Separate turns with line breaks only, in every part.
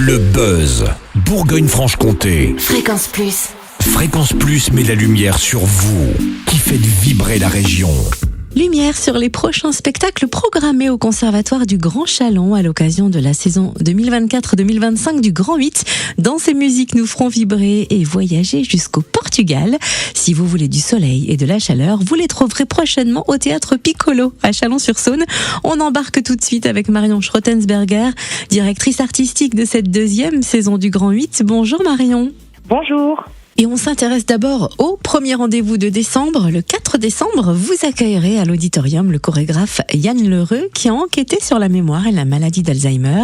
Le buzz, Bourgogne-Franche-Comté.
Fréquence Plus.
Fréquence Plus met la lumière sur vous, qui faites vibrer la région.
Lumière sur les prochains spectacles programmés au Conservatoire du Grand Chalon à l'occasion de la saison 2024-2025 du Grand 8. Dans ces musiques, nous ferons vibrer et voyager jusqu'au Portugal. Si vous voulez du soleil et de la chaleur, vous les trouverez prochainement au Théâtre Piccolo à Chalon-sur-Saône. On embarque tout de suite avec Marion Schrottensberger, directrice artistique de cette deuxième saison du Grand 8. Bonjour Marion.
Bonjour.
Et on s'intéresse d'abord au premier rendez-vous de décembre. Le 4 décembre, vous accueillerez à l'auditorium le chorégraphe Yann Lheureux qui a enquêté sur la mémoire et la maladie d'Alzheimer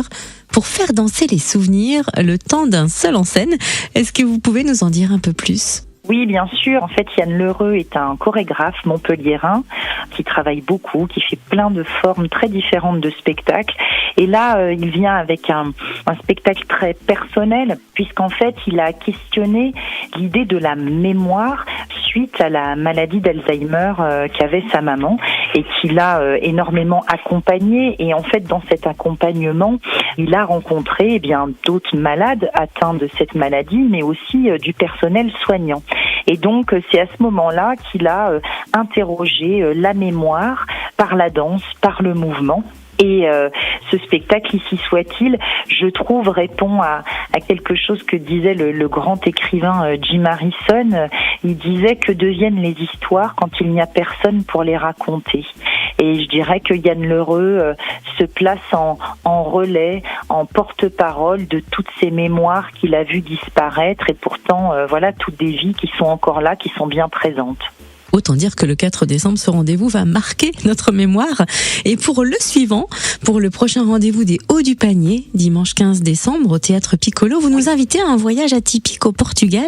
pour faire danser les souvenirs le temps d'un seul en scène. Est-ce que vous pouvez nous en dire un peu plus ?
Oui, bien sûr. En fait, Yann Lheureux est un chorégraphe montpelliérain qui travaille beaucoup, qui fait plein de formes très différentes de spectacles. Et là, il vient avec un spectacle très personnel, puisqu'en fait, il a questionné l'idée de la mémoire suite à la maladie d'Alzheimer qu'avait sa maman et qui l'a énormément accompagné. Et en fait, dans cet accompagnement, il a rencontré d'autres malades atteints de cette maladie, mais aussi du personnel soignant. Et donc, c'est à ce moment-là qu'il a interrogé la mémoire par la danse, par le mouvement. Et ce spectacle, ici soit-il, je trouve, répond à quelque chose que disait le grand écrivain Jim Harrison. Il disait que deviennent les histoires quand il n'y a personne pour les raconter. Et je dirais que Yann Lheureux se place en relais, en porte-parole de toutes ces mémoires qu'il a vues disparaître. Et pourtant, toutes des vies qui sont encore là, qui sont bien présentes.
Autant dire que le 4 décembre, ce rendez-vous va marquer notre mémoire. Et pour le suivant, pour le prochain rendez-vous des Hauts du Panier, dimanche 15 décembre au Théâtre Piccolo, vous nous invitez à un voyage atypique au Portugal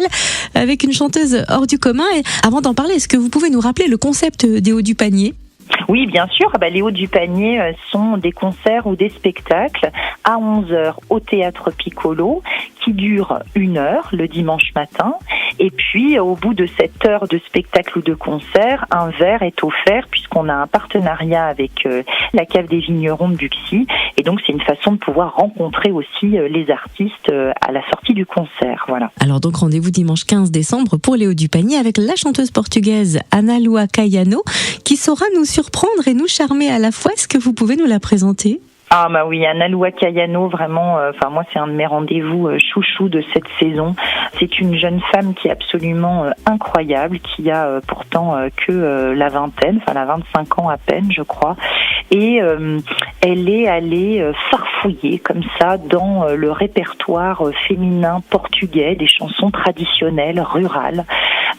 avec une chanteuse hors du commun. Et avant d'en parler, est-ce que vous pouvez nous rappeler le concept des Hauts du Panier ?
Oui, bien sûr. Les Hauts du Panier sont des concerts ou des spectacles à 11h au Théâtre Piccolo qui durent 1 heure le dimanche matin. Et puis, au bout de cette heure de spectacle ou de concert, un verre est offert puisqu'on a un partenariat avec la Cave des Vignerons de Buxy. Et donc, c'est une façon de pouvoir rencontrer aussi les artistes à la sortie du concert. Voilà.
Alors donc, rendez-vous dimanche 15 décembre pour les Hauts du Panier avec la chanteuse portugaise Ana Lua Caiano qui saura nous surprendre et nous charmer à la fois. Est-ce que vous pouvez nous la présenter ?
Ah oui, Ana Lua Caiano, vraiment, moi c'est un de mes rendez-vous chouchou de cette saison. C'est une jeune femme qui est absolument incroyable, qui a pourtant que la vingtaine, la 25 ans à peine, je crois. Et elle est allée farfouiller comme ça dans le répertoire féminin portugais, des chansons traditionnelles, rurales,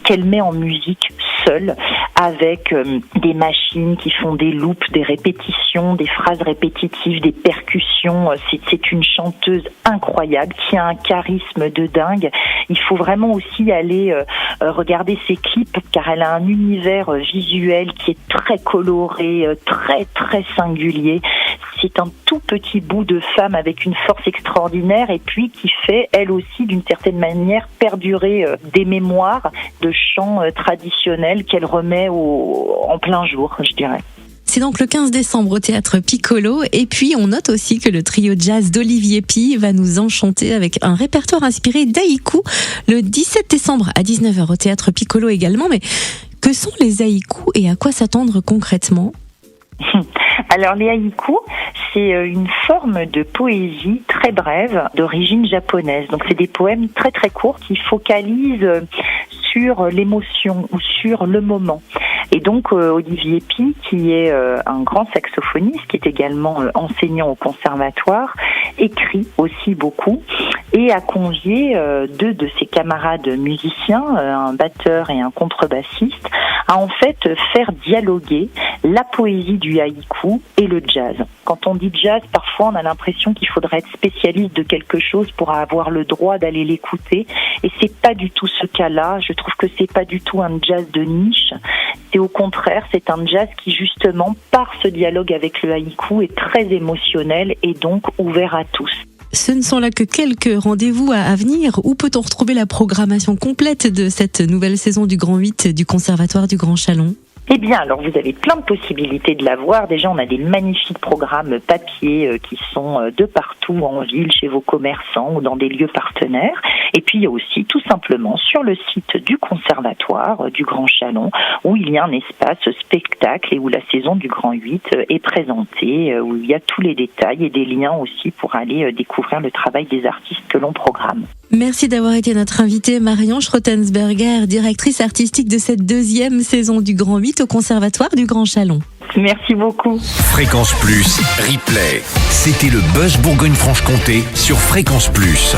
qu'elle met en musique seule, avec des machines qui font des loops, des répétitions, des phrases répétitives, des percussions. C'est une chanteuse incroyable qui a un charisme de dingue. Il faut vraiment aussi aller regarder ses clips car elle a un univers visuel qui est très coloré, très très singulier. C'est un tout petit bout de femme avec une force extraordinaire et puis qui fait elle aussi d'une certaine manière perdurer des mémoires de chants traditionnels qu'elle remet en plein jour, je dirais.
C'est donc le 15 décembre au Théâtre Piccolo. Et puis, on note aussi que le trio jazz d'Olivier Py va nous enchanter avec un répertoire inspiré d'haïkus le 17 décembre à 19h au Théâtre Piccolo également. Mais que sont les haïkus et à quoi s'attendre concrètement ?
Alors les haïkus, c'est une forme de poésie très brève d'origine japonaise. Donc c'est des poèmes très très courts qui focalisent sur l'émotion ou sur le moment. Et donc Olivier Py, qui est un grand saxophoniste, qui est également enseignant au conservatoire, écrit aussi beaucoup et a convié 2 de ses camarades musiciens, un batteur et un contrebassiste, à en fait faire dialoguer la poésie du haïku et le jazz. Quand on dit jazz, parfois on a l'impression qu'il faudrait être spécialiste de quelque chose pour avoir le droit d'aller l'écouter. Et c'est pas du tout ce cas-là. Je trouve que c'est pas du tout un jazz de niche. C'est au contraire, c'est un jazz qui justement, par ce dialogue avec le haïku, est très émotionnel et donc ouvert à tous.
Ce ne sont là que quelques rendez-vous à venir. Où peut-on retrouver la programmation complète de cette nouvelle saison du Grand 8 du Conservatoire du Grand Chalon ?
Eh bien, alors vous avez plein de possibilités de la voir. Déjà, on a des magnifiques programmes papier qui sont de partout en ville, chez vos commerçants ou dans des lieux partenaires. Et puis, il y a aussi tout simplement sur le site du conservatoire du Grand Chalon, où il y a un espace spectacle et où la saison du Grand 8 est présentée, où il y a tous les détails et des liens aussi pour aller découvrir le travail des artistes que l'on programme.
Merci d'avoir été notre invitée Marion Schrottensberger, directrice artistique de cette 2e saison du Grand 8 au Conservatoire du Grand Chalon.
Merci beaucoup.
Fréquence Plus, replay. C'était le Buzz Bourgogne-Franche-Comté sur Fréquence Plus.